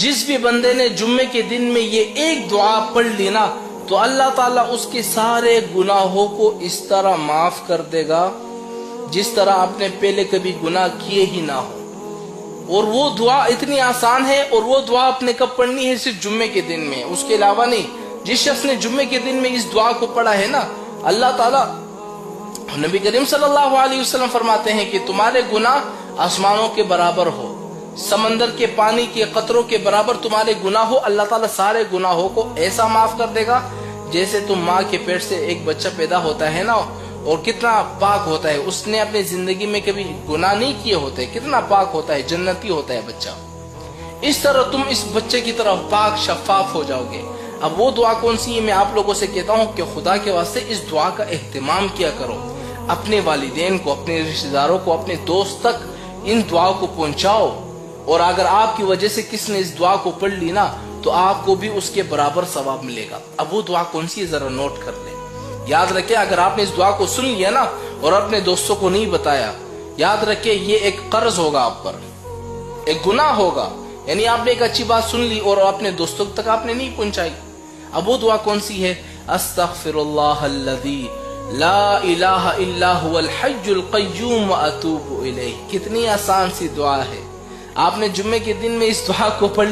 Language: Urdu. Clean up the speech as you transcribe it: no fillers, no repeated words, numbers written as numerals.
جس بھی بندے نے جمعے کے دن میں یہ ایک دعا پڑھ لی نا تو اللہ تعالیٰ اس کے سارے گناہوں کو اس طرح معاف کر دے گا جس طرح آپ نے پہلے کبھی گناہ کیے ہی نہ ہو. اور وہ دعا اتنی آسان ہے، اور وہ دعا آپ نے کب پڑھنی ہے؟ صرف جمعے کے دن میں، اس کے علاوہ نہیں. جس شخص نے جمعے کے دن میں اس دعا کو پڑھا ہے نا، اللہ تعالیٰ، نبی کریم صلی اللہ علیہ وسلم فرماتے ہیں کہ تمہارے گناہ آسمانوں کے برابر ہو، سمندر کے پانی کے قطروں کے برابر تمہارے گناہ ہو، اللہ تعالیٰ سارے گناہوں کو ایسا معاف کر دے گا جیسے تم ماں کے پیٹ سے ایک بچہ پیدا ہوتا ہے نا، اور کتنا پاک ہوتا ہے، اس نے اپنی زندگی میں کبھی گناہ نہیں کیے ہوتے، کتنا پاک ہوتا ہے، جنتی ہوتا ہے بچہ. اس طرح تم اس بچے کی طرح پاک شفاف ہو جاؤ گے. اب وہ دعا کون سی ہے؟ میں آپ لوگوں سے کہتا ہوں کہ خدا کے واسطے اس دعا کا اہتمام کیا کرو، اپنے والدین کو، اپنے رشتہ داروں کو، اپنے دوست تک ان دعا کو پہنچاؤ. اور اگر آپ کی وجہ سے کس نے اس دعا کو پڑھ لی نا تو آپ کو بھی اس کے برابر ثواب ملے گا. اب وہ دعا کون سی ہے؟ ذرا نوٹ کر لیں. یاد رکھیں، اگر آپ نے اس دعا کو سن لیا نا اور اپنے دوستوں کو نہیں بتایا، یاد رکھیں یہ ایک قرض ہوگا آپ پر، ایک گناہ ہوگا. یعنی آپ نے ایک اچھی بات سن لی اور اپنے دوستوں تک آپ نے نہیں پہنچائی. اب وہ دعا کون سی ہے؟ استغفر اللہ الذی لا الہ الا هو الحی القیوم واتوب الیہ. کتنی آسان سی دعا ہے. آپ نے جمعے کے دن میں اس دعا کو پڑھ